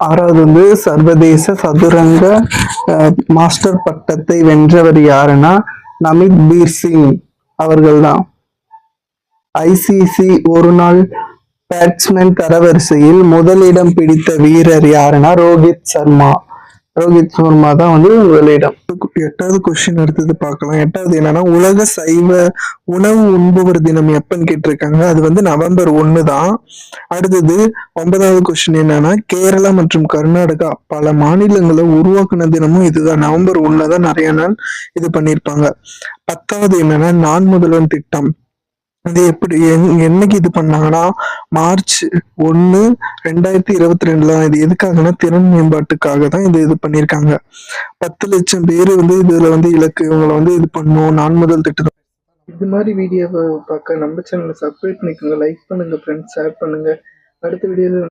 6வது வந்து சர்வதேச சதுரங்க மாஸ்டர் பட்டத்தை வென்றவர் யாருன்னா நமித்பீர் சிங் அவர்கள் தான். ஐசிசி ஒருநாள் பேட்ஸ்மேன் தரவரிசையில் முதலிடம் பிடித்த வீரர் யாருன்னா ரோஹித் சர்மா. ரோஹித் சர்மா தான் வந்து முதலிடம். 8வது கொஸ்டின் அடுத்தது பார்க்கலாம். 8வது என்னன்னா உலக சைவ உணவு உண்பவர் தினம் எப்பன்னு கேட்டிருக்காங்க. அது வந்து நவம்பர் 1 தான். அடுத்தது 9வது கொஸ்டின் என்னன்னா கேரளா மற்றும் கர்நாடகா பல மாநிலங்களை உருவாக்குன தினமும் இதுதான். நவம்பர் 1 தான் நிறைய நாள் இது பண்ணியிருப்பாங்க. 10வது என்னன்னா நான் முதல்வன் திட்டம். இது எப்படி என்னைக்கு இது பண்ணாங்கன்னா மார்ச் 1, 2022 இது எதுக்காகனா திறன் மேம்பாட்டுக்காக தான் இது பண்ணியிருக்காங்க. 10 லட்சம் பேர் வந்து இதுல வந்து இலக்கு இவங்களை வந்து இது பண்ணும் நான் முதல் திட்டம். இது மாதிரி வீடியோவை பார்க்க நம்ம சேனலை சப்ஸ்கிரைப் பண்ணிக்கோங்க, லைக் பண்ணுங்க ஃப்ரெண்ட்ஸ், ஷேர் பண்ணுங்க. அடுத்த வீடியோல